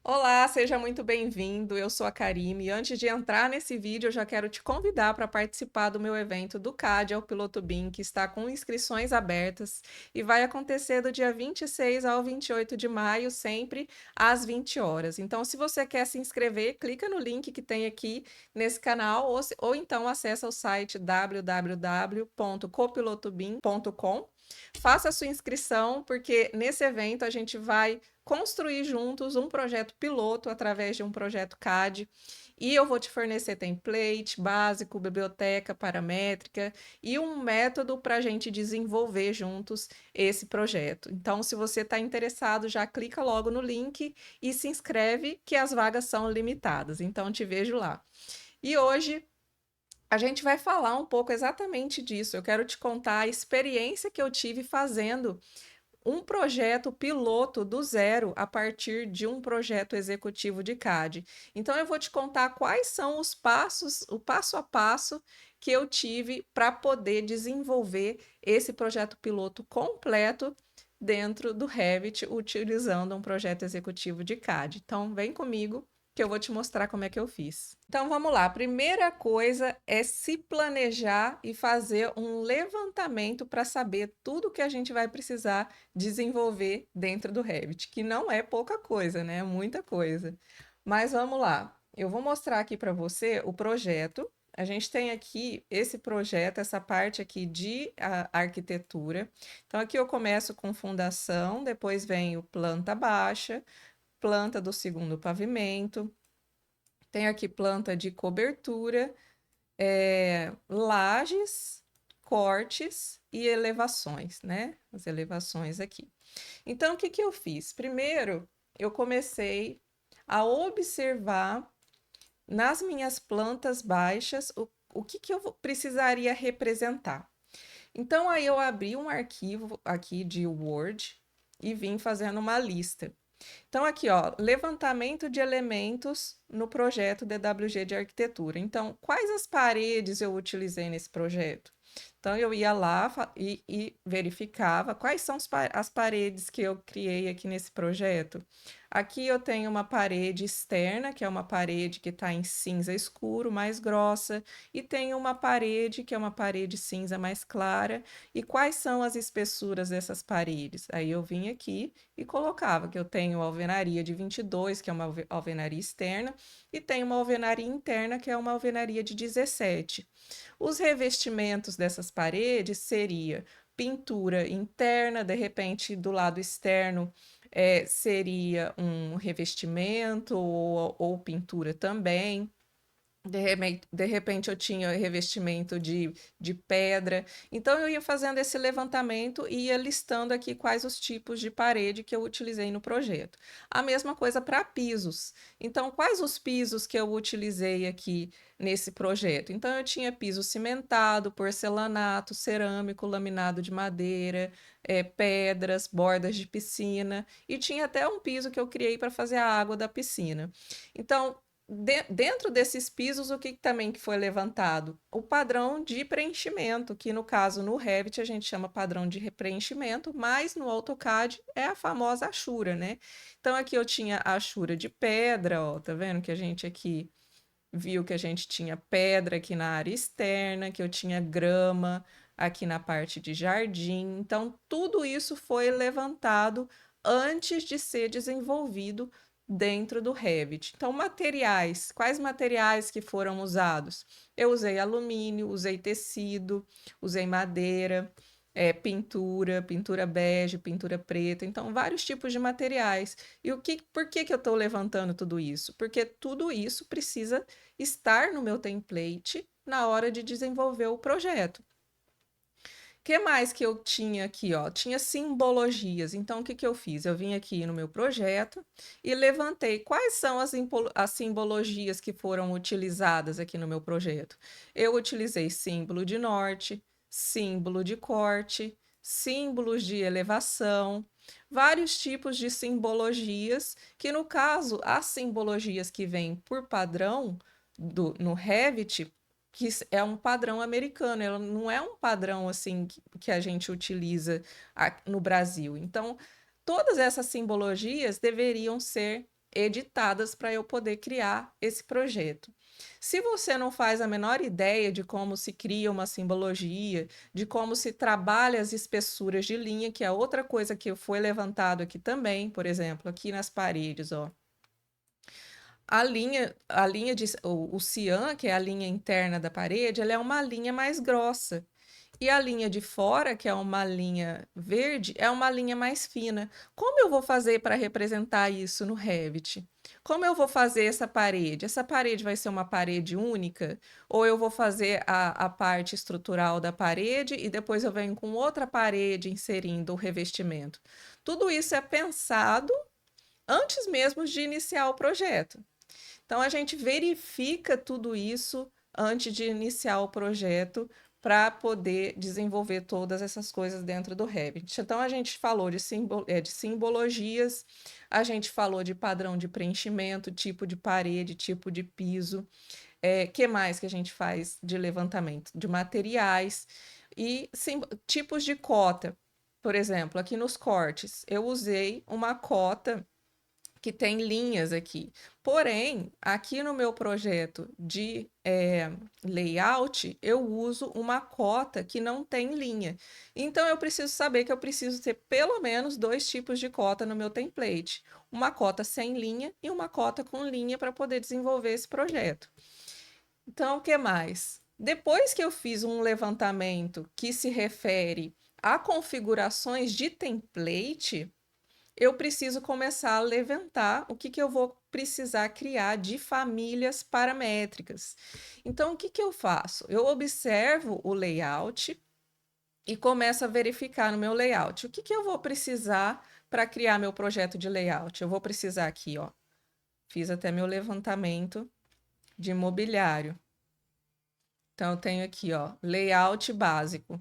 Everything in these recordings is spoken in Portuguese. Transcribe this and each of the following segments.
Olá, seja muito bem-vindo. Eu sou a Karime e antes de entrar nesse vídeo, eu já quero te convidar para participar do meu evento do CAD ao Piloto BIM, que está com inscrições abertas e vai acontecer do dia 26 ao 28 de maio, sempre às 20 horas. Então, se você quer se inscrever, clica no link que tem aqui nesse canal ou então acessa o site www.copilotobim.com. Faça a sua inscrição, porque nesse evento a gente vai construir juntos um projeto piloto através de um projeto CAD e eu vou te fornecer template básico, biblioteca paramétrica e um método para a gente desenvolver juntos esse projeto. Então, se você está interessado, já clica logo no link e se inscreve, que as vagas são limitadas. Então, te vejo lá. E hoje a gente vai falar um pouco exatamente disso. Eu quero te contar a experiência que eu tive fazendo um projeto piloto do zero a partir de um projeto executivo de CAD. Então, eu vou te contar quais são os passos, o passo a passo que eu tive para poder desenvolver esse projeto piloto completo dentro do Revit, utilizando um projeto executivo de CAD. Então, vem comigo que eu vou te mostrar como é que eu fiz. Então vamos lá. A primeira coisa é se planejar e fazer um levantamento para saber tudo que a gente vai precisar desenvolver dentro do Revit, que não é pouca coisa, né? É muita coisa. Mas vamos lá. Eu vou mostrar aqui para você o projeto. A gente tem aqui esse projeto, essa parte aqui de arquitetura. Então aqui eu começo com fundação, depois vem o planta baixa, planta do segundo pavimento, tem aqui planta de cobertura, lajes, cortes e elevações, né? As elevações aqui. Então, o que que eu fiz? Primeiro, eu comecei a observar nas minhas plantas baixas o que que eu precisaria representar. Então, aí eu abri um arquivo aqui de Word e vim fazendo uma lista. Então, aqui, ó, levantamento de elementos no projeto DWG de arquitetura. Então, quais as paredes eu utilizei nesse projeto? Então, eu ia lá e verificava quais são as paredes que eu criei aqui nesse projeto. Aqui eu tenho uma parede externa, que é uma parede que está em cinza escuro, mais grossa, e tenho uma parede que é uma parede cinza mais clara. E quais são as espessuras dessas paredes? Aí eu vim aqui e colocava que eu tenho alvenaria de 22, que é uma alvenaria externa, e tenho uma alvenaria interna, que é uma alvenaria de 17. Os revestimentos dessas paredes seria pintura interna, de repente do lado externo seria um revestimento ou pintura também. De repente eu tinha revestimento de pedra. Então eu ia fazendo esse levantamento e ia listando aqui quais os tipos de parede que eu utilizei no projeto. A mesma coisa para pisos. Então, quais os pisos que eu utilizei aqui nesse projeto? Então, eu tinha piso cimentado, porcelanato, cerâmico, laminado de madeira, pedras, bordas de piscina, e tinha até um piso que eu criei para fazer a água da piscina. Então, dentro desses pisos, o que também que foi levantado? O padrão de preenchimento, que no caso no Revit a gente chama padrão de preenchimento, mas no AutoCAD é a famosa achura, né? Então aqui eu tinha a achura de pedra, ó, tá vendo que a gente aqui viu que a gente tinha pedra aqui na área externa, que eu tinha grama aqui na parte de jardim. Então tudo isso foi levantado antes de ser desenvolvido dentro do Revit. Então, materiais, quais materiais que foram usados? Eu usei alumínio, usei tecido, usei madeira, pintura bege, pintura preta, então vários tipos de materiais. E por que que eu estou levantando tudo isso? Porque tudo isso precisa estar no meu template na hora de desenvolver o projeto. Que mais que eu tinha aqui, ó? Tinha simbologias. Então, o que que eu fiz? Eu vim aqui no meu projeto e levantei quais são as simbologias que foram utilizadas aqui no meu projeto. Eu utilizei símbolo de norte, símbolo de corte, símbolos de elevação, vários tipos de simbologias, que no caso, as simbologias que vêm por padrão no Revit que é um padrão americano, ela não é um padrão assim que a gente utiliza no Brasil. Então, todas essas simbologias deveriam ser editadas para eu poder criar esse projeto. Se você não faz a menor ideia de como se cria uma simbologia, de como se trabalha as espessuras de linha, que é outra coisa que foi levantado aqui também, por exemplo, aqui nas paredes, ó. O cian, que é a linha interna da parede, ela é uma linha mais grossa. E a linha de fora, que é uma linha verde, é uma linha mais fina. Como eu vou fazer para representar isso no Revit? Como eu vou fazer essa parede? Essa parede vai ser uma parede única? Ou eu vou fazer a parte estrutural da parede e depois eu venho com outra parede inserindo o revestimento? Tudo isso é pensado antes mesmo de iniciar o projeto. Então, a gente verifica tudo isso antes de iniciar o projeto para poder desenvolver todas essas coisas dentro do Revit. Então, a gente falou de simbologias, a gente falou de padrão de preenchimento, tipo de parede, tipo de piso. Que mais que a gente faz de levantamento? De materiais e tipos de cota. Por exemplo, aqui nos cortes, eu usei uma cota que tem linhas aqui. Porém, aqui no meu projeto de layout, eu uso uma cota que não tem linha. Então, eu preciso saber que eu preciso ter pelo menos 2 tipos de cota no meu template. Uma cota sem linha e uma cota com linha para poder desenvolver esse projeto. Então, o que mais? Depois que eu fiz um levantamento que se refere a configurações de template, eu preciso começar a levantar o que eu vou precisar criar de famílias paramétricas. Então, o que eu faço? Eu observo o layout e começo a verificar no meu layout. O que eu vou precisar para criar meu projeto de layout? Eu vou precisar aqui, ó. Fiz até meu levantamento de mobiliário. Então, eu tenho aqui, ó, layout básico.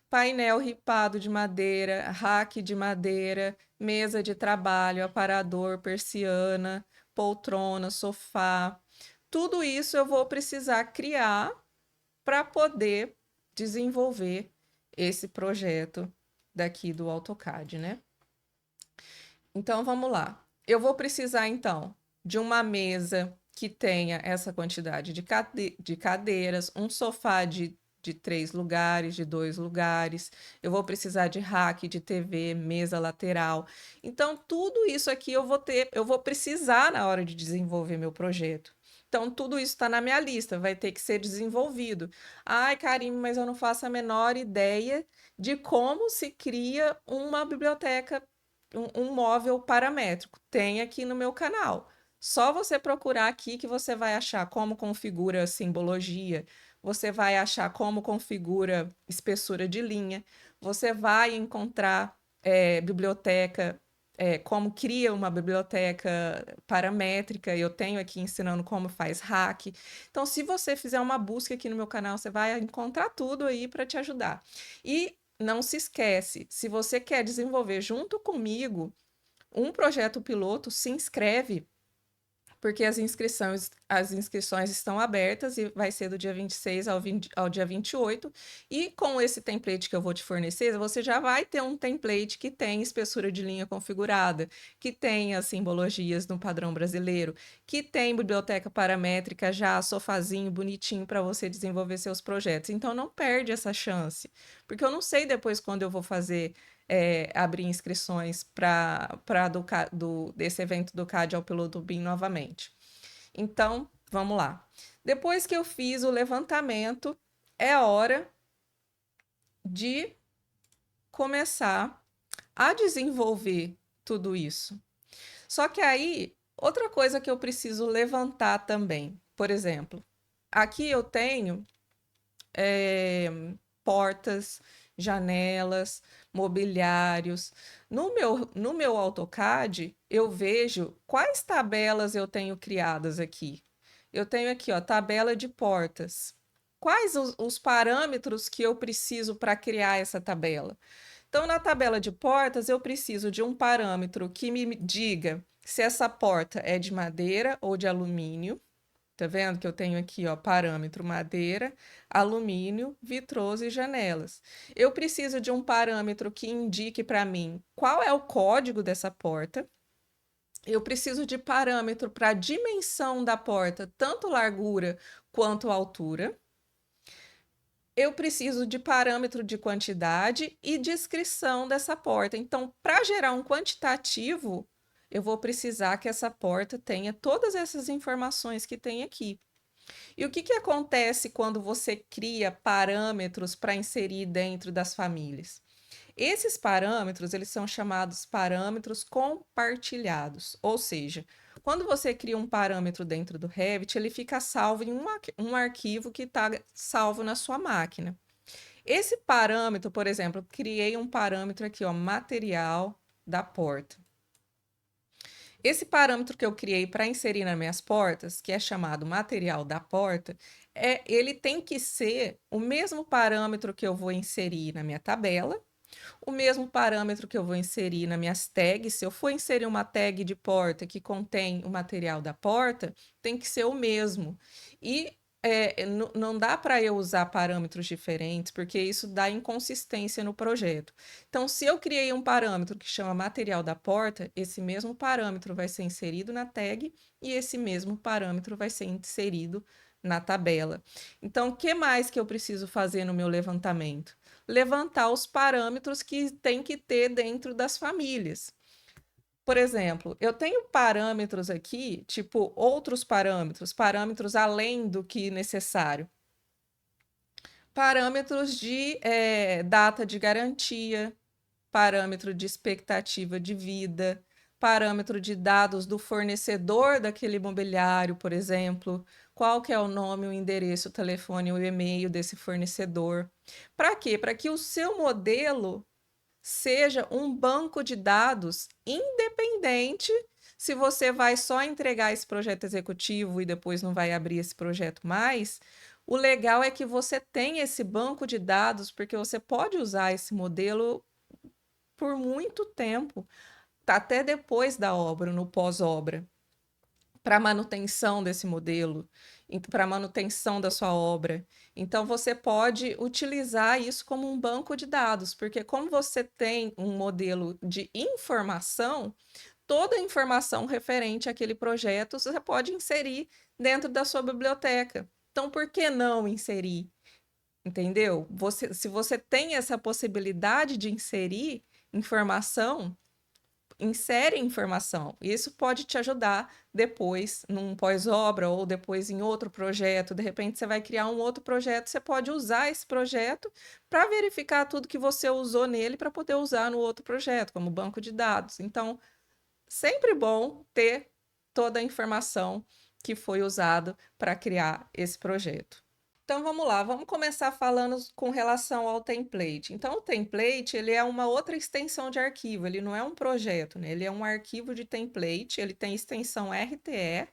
Painel ripado de madeira, rack de madeira, mesa de trabalho, aparador, persiana, poltrona, sofá. Tudo isso eu vou precisar criar para poder desenvolver esse projeto daqui do AutoCAD, né? Então vamos lá. Eu vou precisar então de uma mesa que tenha essa quantidade de cadeiras, um sofá de 3 lugares, de 2 lugares. Eu vou precisar de rack, de TV, mesa lateral. Então, tudo isso aqui eu vou precisar na hora de desenvolver meu projeto. Então, tudo isso está na minha lista, vai ter que ser desenvolvido. Ai, Karime, mas eu não faço a menor ideia de como se cria uma biblioteca, um móvel paramétrico. Tem aqui no meu canal. Só você procurar aqui que você vai achar como configura a simbologia, você vai achar como configura espessura de linha, você vai encontrar biblioteca, como cria uma biblioteca paramétrica. Eu tenho aqui ensinando como faz hack. Então, se você fizer uma busca aqui no meu canal, você vai encontrar tudo aí para te ajudar. E não se esquece, se você quer desenvolver junto comigo um projeto piloto, se inscreve, porque as inscrições estão abertas e vai ser do dia 26 ao dia 28. E com esse template que eu vou te fornecer, você já vai ter um template que tem espessura de linha configurada, que tem as simbologias no padrão brasileiro, que tem biblioteca paramétrica já, sofazinho bonitinho para você desenvolver seus projetos. Então não perde essa chance, porque eu não sei depois quando eu vou fazer abrir inscrições para desse evento do CAD ao piloto BIM novamente. Então, vamos lá. Depois que eu fiz o levantamento, é hora de começar a desenvolver tudo isso. Só que aí, outra coisa que eu preciso levantar também, por exemplo, aqui eu tenho portas, janelas, mobiliários. No meu AutoCAD, eu vejo quais tabelas eu tenho criadas aqui. Eu tenho aqui, ó, tabela de portas. Quais os parâmetros que eu preciso para criar essa tabela? Então, na tabela de portas, eu preciso de um parâmetro que me diga se essa porta é de madeira ou de alumínio. Tá vendo que eu tenho aqui, ó, parâmetro madeira, alumínio, vitroso e janelas. Eu preciso de um parâmetro que indique para mim qual é o código dessa porta Eu preciso de parâmetro para a dimensão da porta, tanto largura quanto altura. Eu preciso de parâmetro de quantidade e descrição dessa porta. Então, para gerar um quantitativo, eu vou precisar que essa porta tenha todas essas informações que tem aqui. E o que que acontece quando você cria parâmetros para inserir dentro das famílias? Esses parâmetros, eles são chamados parâmetros compartilhados, ou seja, quando você cria um parâmetro dentro do Revit, ele fica salvo em um arquivo que está salvo na sua máquina. Esse parâmetro, por exemplo, eu criei um parâmetro aqui, ó, material da porta. Esse parâmetro que eu criei para inserir nas minhas portas, que é chamado material da porta, ele tem que ser o mesmo parâmetro que eu vou inserir na minha tabela, o mesmo parâmetro que eu vou inserir nas minhas tags. Se eu for inserir uma tag de porta que contém o material da porta, tem que ser o mesmo. E não dá para eu usar parâmetros diferentes, porque isso dá inconsistência no projeto. Então, se eu criei um parâmetro que chama material da porta, esse mesmo parâmetro vai ser inserido na tag e esse mesmo parâmetro vai ser inserido na tabela. Então, o que mais que eu preciso fazer no meu levantamento? Levantar os parâmetros que tem que ter dentro das famílias. Por exemplo, eu tenho parâmetros aqui, tipo outros parâmetros, parâmetros além do que necessário. Parâmetros de data de garantia, parâmetro de expectativa de vida, parâmetro de dados do fornecedor daquele mobiliário, por exemplo, qual que é o nome, o endereço, o telefone, o e-mail desse fornecedor. Para quê? Para que o seu modelo seja um banco de dados independente se você vai só entregar esse projeto executivo e depois não vai abrir esse projeto mais. O legal é que você tem esse banco de dados, porque você pode usar esse modelo por muito tempo, até depois da obra, no pós-obra, para manutenção desse modelo, para manutenção da sua obra. Então, você pode utilizar isso como um banco de dados, porque como você tem um modelo de informação, toda a informação referente àquele projeto você pode inserir dentro da sua biblioteca. Então, por que não inserir? Entendeu? Se você tem essa possibilidade de inserir informação, insere informação. Isso pode te ajudar depois num pós-obra ou depois em outro projeto. De repente você vai criar um outro projeto, você pode usar esse projeto para verificar tudo que você usou nele para poder usar no outro projeto, como banco de dados. Então, sempre bom ter toda a informação que foi usada para criar esse projeto. Então vamos lá, vamos começar falando com relação ao template. Então o template, ele é uma outra extensão de arquivo, ele não é um projeto, né? Ele é um arquivo de template, ele tem extensão RTE.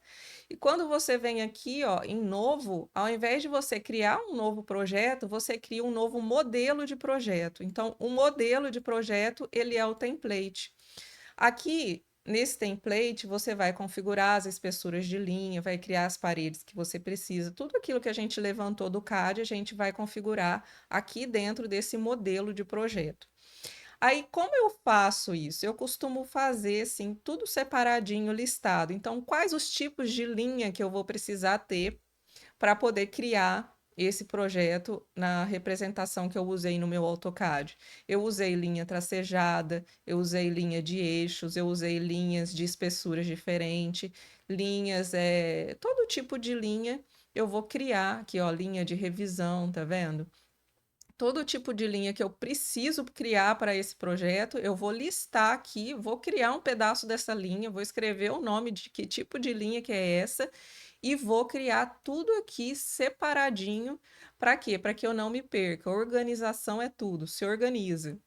E quando você vem aqui, ó, em novo, ao invés de você criar um novo projeto, você cria um novo modelo de projeto. Então o modelo de projeto, ele é o template. Aqui, nesse template, você vai configurar as espessuras de linha, vai criar as paredes que você precisa. Tudo aquilo que a gente levantou do CAD, a gente vai configurar aqui dentro desse modelo de projeto. Aí, como eu faço isso? Eu costumo fazer, assim, tudo separadinho, listado. Então, quais os tipos de linha que eu vou precisar ter para poder criar esse projeto na representação que eu usei no meu AutoCAD. Eu usei linha tracejada, eu usei linha de eixos, eu usei linhas de espessuras diferentes, linhas, todo tipo de linha eu vou criar aqui, ó, linha de revisão, tá vendo? Todo tipo de linha que eu preciso criar para esse projeto, eu vou listar aqui, vou criar um pedaço dessa linha, vou escrever o nome de que tipo de linha que é essa e vou criar tudo aqui separadinho. Para quê? Para que eu não me perca. Organização é tudo, se organiza.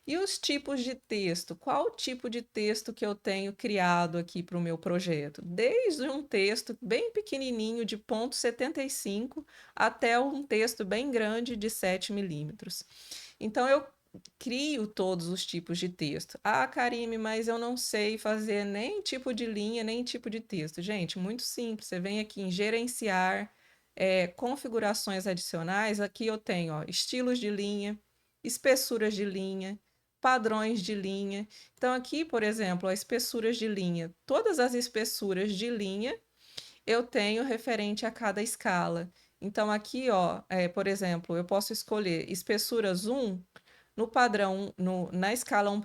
E os tipos de texto? Qual o tipo de texto que eu tenho criado aqui para o meu projeto? Desde um texto bem pequenininho de 0,75 até um texto bem grande de 7 milímetros. Então, eu crio todos os tipos de texto. Ah, Karime, mas eu não sei fazer nem tipo de linha, nem tipo de texto. Gente, muito simples. Você vem aqui em gerenciar, configurações adicionais. Aqui eu tenho, ó, estilos de linha, espessuras de linha, padrões de linha. Então, aqui, por exemplo, as espessuras de linha. Todas as espessuras de linha eu tenho referente a cada escala. Então, aqui, ó, por exemplo, eu posso escolher espessuras 1. No padrão, na escala 1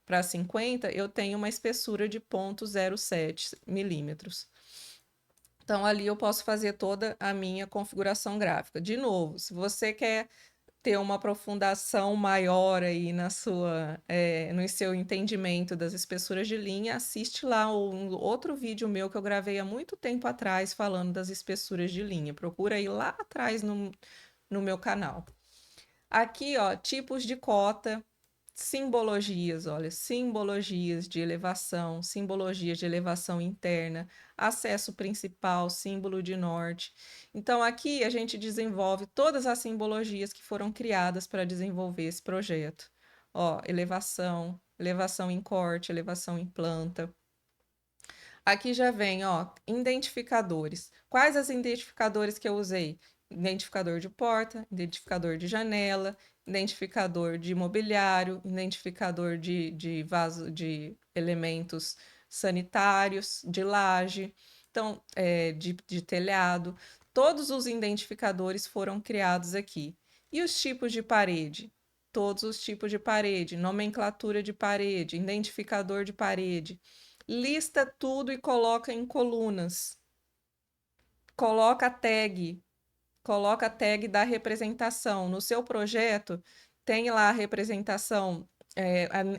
para 50, eu tenho uma espessura de 0,07 milímetros. Então, ali eu posso fazer toda a minha configuração gráfica. De novo, se você quer ter uma aprofundação maior aí no seu entendimento das espessuras de linha, assiste lá um outro vídeo meu que eu gravei há muito tempo atrás falando das espessuras de linha. Procura aí lá atrás no meu canal. Aqui, ó, tipos de cota, simbologias, olha, simbologias de elevação, simbologias de elevação interna, acesso principal, símbolo de norte. Então, aqui a gente desenvolve todas as simbologias que foram criadas para desenvolver esse projeto. Ó, elevação, elevação em corte, elevação em planta. Aqui já vem, ó, identificadores. Quais os identificadores que eu usei? Identificador de porta, identificador de janela, identificador de mobiliário, identificador de vaso, de elementos sanitários, de laje, então, de telhado. Todos os identificadores foram criados aqui. E os tipos de parede? Todos os tipos de parede, nomenclatura de parede, identificador de parede. Lista tudo e coloca em colunas. Coloca a tag da representação. No seu projeto, tem lá a representação,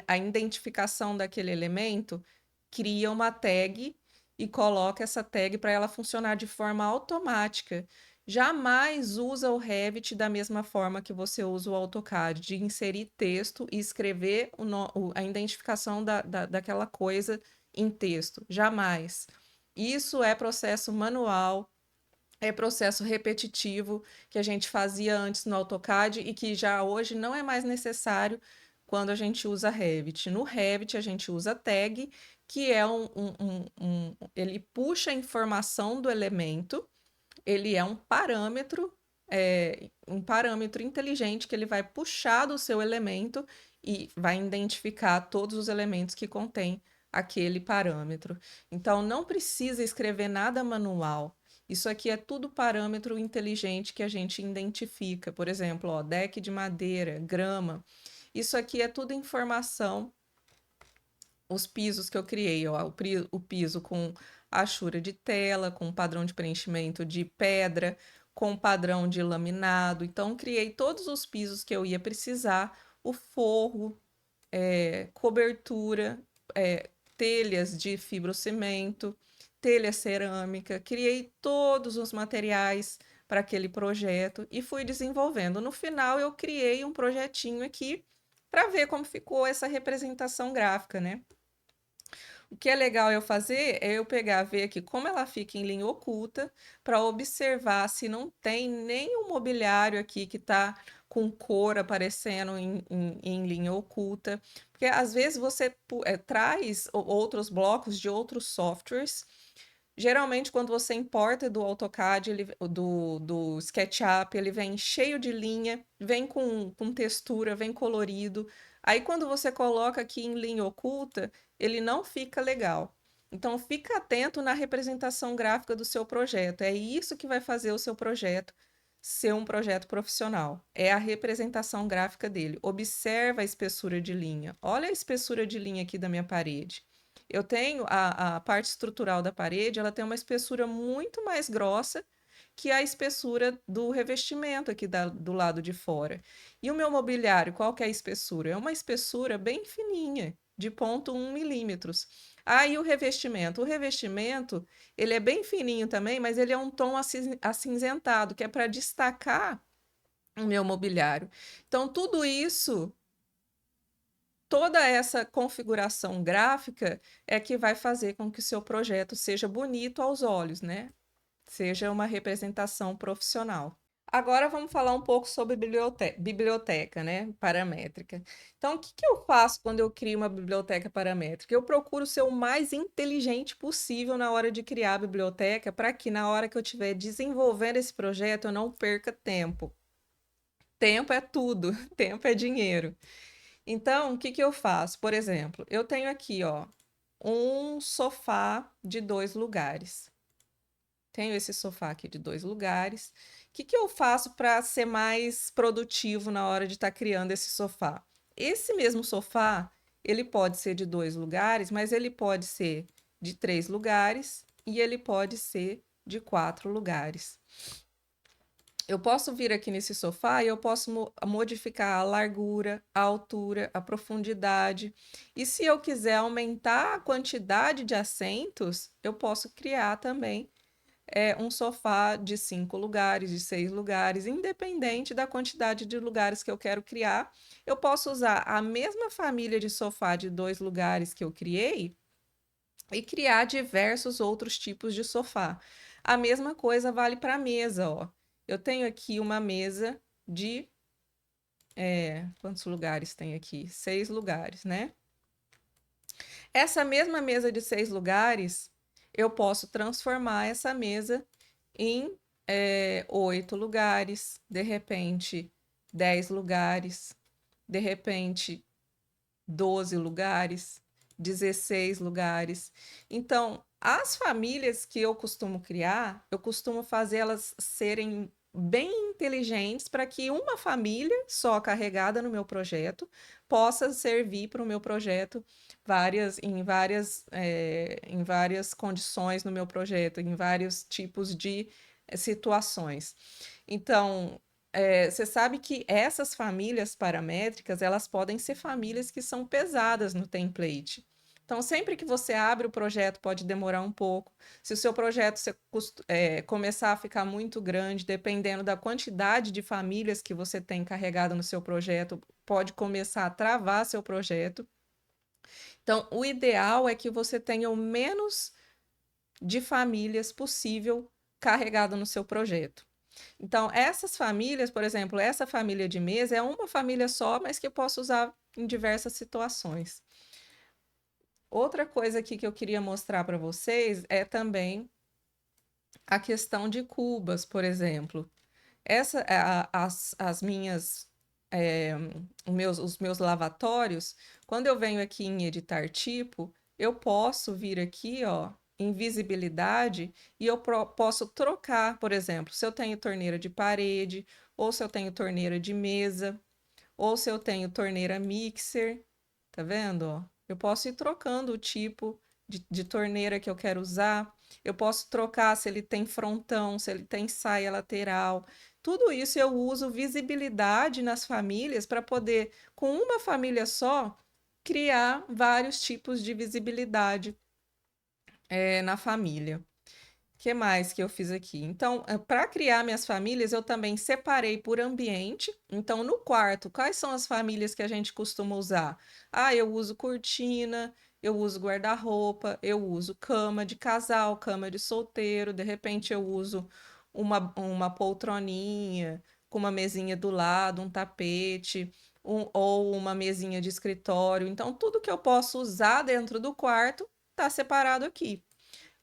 a identificação daquele elemento, cria uma tag e coloca essa tag para ela funcionar de forma automática. Jamais usa o Revit da mesma forma que você usa o AutoCAD, de inserir texto e escrever a identificação daquela coisa em texto. Jamais. Isso é processo manual, é processo repetitivo que a gente fazia antes no AutoCAD e que já hoje não é mais necessário quando a gente usa Revit. No Revit, a gente usa tag, que é ele puxa a informação do elemento, ele é um parâmetro inteligente que ele vai puxar do seu elemento e vai identificar todos os elementos que contém aquele parâmetro. Então, não precisa escrever nada manual. Isso aqui é tudo parâmetro inteligente que a gente identifica. Por exemplo, ó, deck de madeira, grama. Isso aqui é tudo informação. Os pisos que eu criei, ó, o piso com achura de tela, com padrão de preenchimento de pedra, com padrão de laminado. Então, criei todos os pisos que eu ia precisar, o forro, cobertura, telhas de fibrocimento, telha cerâmica, criei todos os materiais para aquele projeto e fui desenvolvendo. No final, eu criei um projetinho aqui para ver como ficou essa representação gráfica, né? O que é legal eu fazer é eu pegar, ver aqui como ela fica em linha oculta, para observar se não tem nenhum mobiliário aqui que está com cor aparecendo em linha oculta. Porque às vezes você traz outros blocos de outros softwares. Geralmente, quando você importa do AutoCAD, do SketchUp, ele vem cheio de linha, vem com textura, vem colorido. Aí, quando você coloca aqui em linha oculta, ele não fica legal. Então, fica atento na representação gráfica do seu projeto. É isso que vai fazer o seu projeto ser um projeto profissional. É a representação gráfica dele. Observa a espessura de linha. Olha a espessura de linha aqui da minha parede. Eu tenho a parte estrutural da parede, ela tem uma espessura muito mais grossa que a espessura do revestimento aqui do lado de fora. E o meu mobiliário, qual que é a espessura? É uma espessura bem fininha, de 0,1 milímetros. Aí o revestimento. O revestimento, ele é bem fininho também, mas ele é um tom acinzentado, que é para destacar o meu mobiliário. Então, tudo isso, toda essa configuração gráfica é que vai fazer com que o seu projeto seja bonito aos olhos, né? Seja uma representação profissional. Agora vamos falar um pouco sobre biblioteca, né? Paramétrica. Então, o que que eu faço quando eu crio uma biblioteca paramétrica? Eu procuro ser o mais inteligente possível na hora de criar a biblioteca, para que na hora que eu estiver desenvolvendo esse projeto eu não perca tempo. Tempo é tudo, tempo é dinheiro. Então, o que que eu faço? Por exemplo, eu tenho aqui, ó, um sofá de 2 lugares. Tenho esse sofá aqui de 2 lugares. O que que eu faço para ser mais produtivo na hora de estar criando esse sofá? Esse mesmo sofá, ele pode ser de 2 lugares, mas ele pode ser de 3 lugares e ele pode ser de 4 lugares. Eu posso vir aqui nesse sofá e eu posso modificar a largura, a altura, a profundidade. E se eu quiser aumentar a quantidade de assentos, eu posso criar também um sofá de 5 lugares, de 6 lugares, independente da quantidade de lugares que eu quero criar. Eu posso usar a mesma família de sofá de 2 lugares que eu criei e criar diversos outros tipos de sofá. A mesma coisa vale para a mesa, ó. Eu tenho aqui uma mesa de quantos lugares tem aqui? 6 lugares, né? Essa mesma mesa de 6 lugares, eu posso transformar essa mesa em 8 lugares, de repente 10 lugares, de repente 12 lugares, 16 lugares. Então, as famílias que eu costumo criar, eu costumo fazer elas serem bem inteligentes para que uma família só carregada no meu projeto possa servir para o meu projeto em várias condições no meu projeto, em vários tipos de situações. Então, você sabe que essas famílias paramétricas, elas podem ser famílias que são pesadas no template. Então, sempre que você abre o projeto, pode demorar um pouco. Se o seu projeto começar a ficar muito grande, dependendo da quantidade de famílias que você tem carregado no seu projeto, pode começar a travar seu projeto. Então, o ideal é que você tenha o menos de famílias possível carregado no seu projeto. Então, essas famílias, por exemplo, essa família de mesa é uma família só, mas que eu posso usar em diversas situações. Outra coisa aqui que eu queria mostrar para vocês é também a questão de cubas, por exemplo. As minhas, é, os meus lavatórios, quando eu venho aqui em editar tipo, eu posso vir aqui, ó, em visibilidade e eu posso trocar, por exemplo, se eu tenho torneira de parede, ou se eu tenho torneira de mesa, ou se eu tenho torneira mixer, tá vendo, ó? Eu posso ir trocando o tipo de torneira que eu quero usar. Eu posso trocar se ele tem frontão, se ele tem saia lateral. Tudo isso eu uso visibilidade nas famílias para poder, com uma família só, criar vários tipos de visibilidade na família. O que mais que eu fiz aqui? Então, para criar minhas famílias, eu também separei por ambiente. Então, no quarto, quais são as famílias que a gente costuma usar? Ah, eu uso cortina, eu uso guarda-roupa, eu uso cama de casal, cama de solteiro, de repente eu uso uma poltroninha com uma mesinha do lado, um tapete, ou uma mesinha de escritório. Então, tudo que eu posso usar dentro do quarto está separado aqui.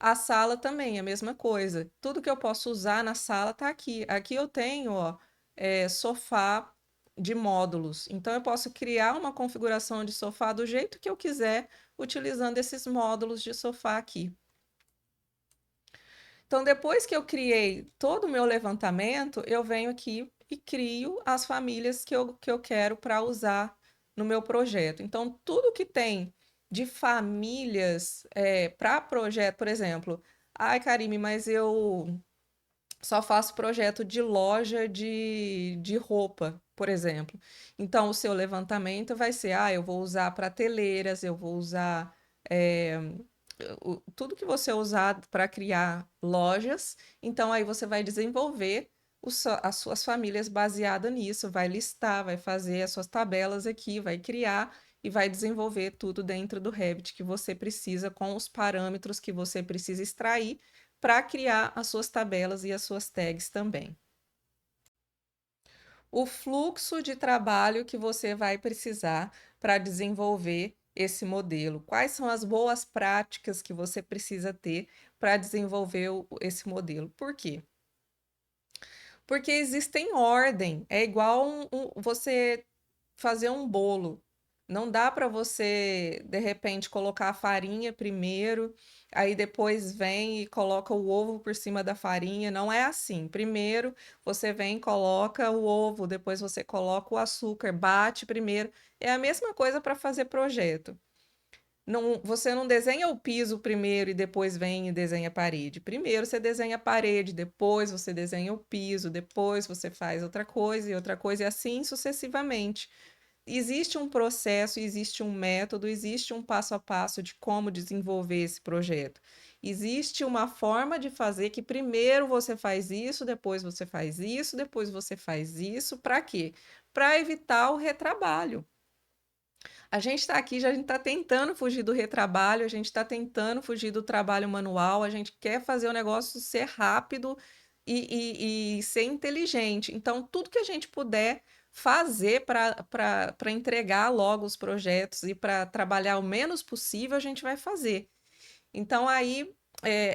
A sala também, a mesma coisa. Tudo que eu posso usar na sala tá aqui. Aqui eu tenho, ó, sofá de módulos. Então eu posso criar uma configuração de sofá do jeito que eu quiser, utilizando esses módulos de sofá aqui. Então, depois que eu criei todo o meu levantamento, eu venho aqui e crio as famílias que eu quero para usar no meu projeto. Então, tudo que tem de famílias para projeto, por exemplo, ai, Karime, mas eu só faço projeto de loja de roupa, por exemplo. Então, o seu levantamento vai ser, eu vou usar prateleiras, eu vou usar tudo que você usar para criar lojas, então aí você vai desenvolver as suas famílias baseada nisso, vai listar, vai fazer as suas tabelas aqui, vai criar e vai desenvolver tudo dentro do Revit que você precisa, com os parâmetros que você precisa extrair para criar as suas tabelas e as suas tags também. O fluxo de trabalho que você vai precisar para desenvolver esse modelo. Quais são as boas práticas que você precisa ter para desenvolver esse modelo? Por quê? Porque existem ordem. É igual você fazer um bolo. Não dá para você, de repente, colocar a farinha primeiro, aí depois vem e coloca o ovo por cima da farinha. Não é assim. Primeiro você vem, coloca o ovo, depois você coloca o açúcar, bate primeiro. É a mesma coisa para fazer projeto. Não, você não desenha o piso primeiro e depois vem e desenha a parede. Primeiro você desenha a parede, depois você desenha o piso, depois você faz outra coisa, e assim sucessivamente. Existe um processo, existe um método, existe um passo a passo de como desenvolver esse projeto. Existe uma forma de fazer que primeiro você faz isso, depois você faz isso, depois você faz isso. Para quê? Para evitar o retrabalho. A gente está aqui, já a gente está tentando fugir do retrabalho, a gente está tentando fugir do trabalho manual, a gente quer fazer o negócio ser rápido e ser inteligente. Então, tudo que a gente puder fazer para entregar logo os projetos e para trabalhar o menos possível, a gente vai fazer. Então, aí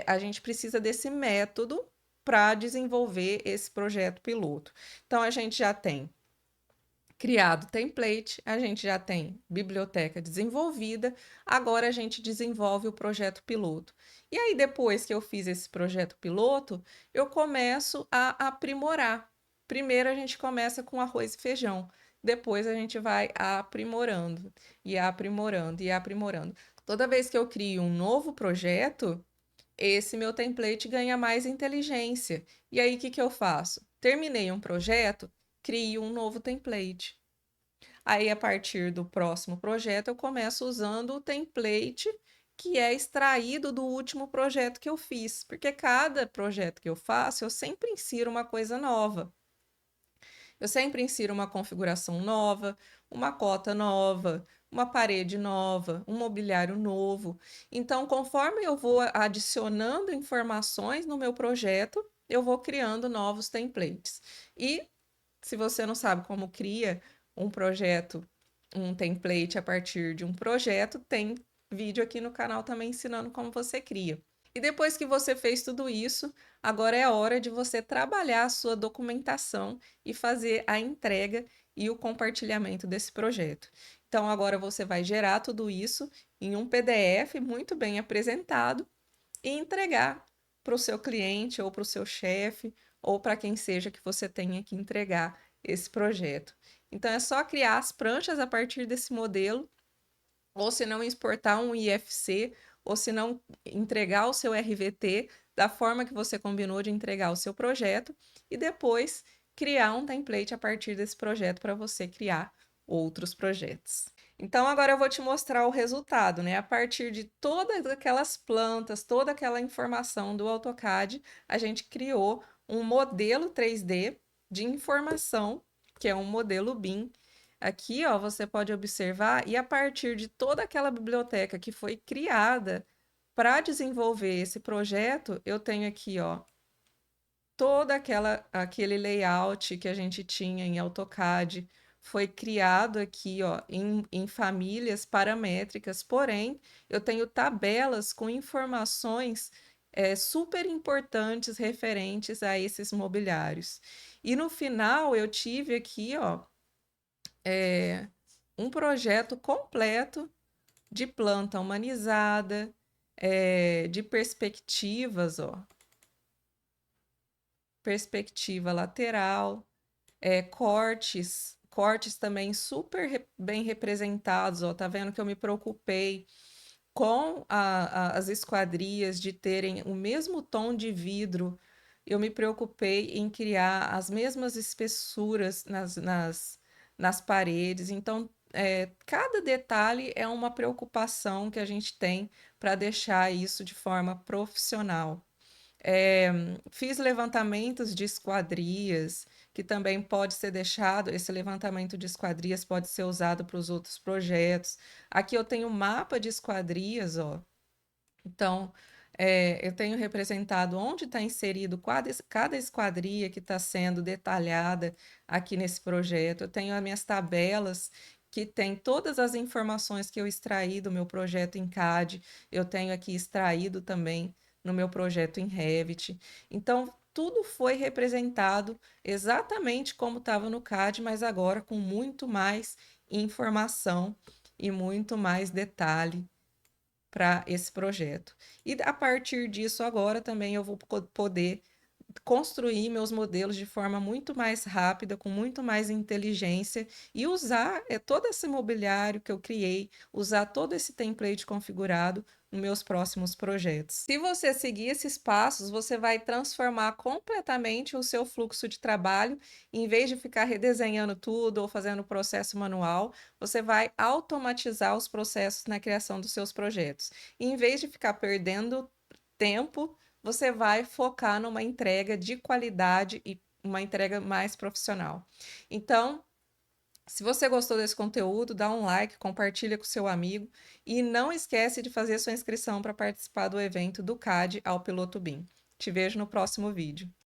a gente precisa desse método para desenvolver esse projeto piloto. Então, a gente já tem criado template, a gente já tem biblioteca desenvolvida, agora a gente desenvolve o projeto piloto. E aí, depois que eu fiz esse projeto piloto, eu começo a aprimorar. Primeiro a gente começa com arroz e feijão, depois a gente vai aprimorando, e aprimorando, e aprimorando. Toda vez que eu crio um novo projeto, esse meu template ganha mais inteligência. E aí, o que que eu faço? Terminei um projeto, crio um novo template. Aí, a partir do próximo projeto, eu começo usando o template que é extraído do último projeto que eu fiz, porque cada projeto que eu faço, eu sempre insiro uma coisa nova. Eu sempre insiro uma configuração nova, uma cota nova, uma parede nova, um mobiliário novo. Então, conforme eu vou adicionando informações no meu projeto, eu vou criando novos templates. E se você não sabe como cria um projeto, um template a partir de um projeto, tem vídeo aqui no canal também ensinando como você cria. E depois que você fez tudo isso, agora é a hora de você trabalhar a sua documentação e fazer a entrega e o compartilhamento desse projeto. Então, agora você vai gerar tudo isso em um PDF muito bem apresentado e entregar para o seu cliente ou para o seu chefe ou para quem seja que você tenha que entregar esse projeto. Então, é só criar as pranchas a partir desse modelo, ou se não exportar um IFC, ou se não entregar o seu RVT da forma que você combinou de entregar o seu projeto, e depois criar um template a partir desse projeto para você criar outros projetos. Então, agora eu vou te mostrar o resultado, né? A partir de todas aquelas plantas, toda aquela informação do AutoCAD, a gente criou um modelo 3D de informação, que é um modelo BIM. Aqui, ó, você pode observar, e a partir de toda aquela biblioteca que foi criada para desenvolver esse projeto, eu tenho aqui, ó, todo aquele layout que a gente tinha em AutoCAD foi criado aqui, ó, em famílias paramétricas, porém, eu tenho tabelas com informações super importantes referentes a esses mobiliários. E no final eu tive aqui, ó, um projeto completo de planta humanizada, de perspectivas, ó, perspectiva lateral, cortes também super bem representados, ó, tá vendo que eu me preocupei com as esquadrias de terem o mesmo tom de vidro, eu me preocupei em criar as mesmas espessuras nas paredes, então cada detalhe é uma preocupação que a gente tem para deixar isso de forma profissional. É, fiz levantamentos de esquadrias, que também pode ser deixado, esse levantamento de esquadrias pode ser usado para os outros projetos. Aqui eu tenho mapa de esquadrias, ó. Então, eu tenho representado onde está inserido cada esquadria que está sendo detalhada aqui nesse projeto. Eu tenho as minhas tabelas que tem todas as informações que eu extraí do meu projeto em CAD, eu tenho aqui extraído também no meu projeto em Revit. Então, tudo foi representado exatamente como estava no CAD, mas agora com muito mais informação e muito mais detalhe para esse projeto. E a partir disso, agora também eu vou poder construir meus modelos de forma muito mais rápida, com muito mais inteligência e usar todo esse mobiliário que eu criei, usar todo esse template configurado nos meus próximos projetos. Se você seguir esses passos, você vai transformar completamente o seu fluxo de trabalho. Em vez de ficar redesenhando tudo ou fazendo o processo manual, você vai automatizar os processos na criação dos seus projetos. E em vez de ficar perdendo tempo, você vai focar numa entrega de qualidade e uma entrega mais profissional. Então, se você gostou desse conteúdo, dá um like, compartilha com seu amigo e não esquece de fazer sua inscrição para participar do evento do CAD ao Piloto BIM. Te vejo no próximo vídeo.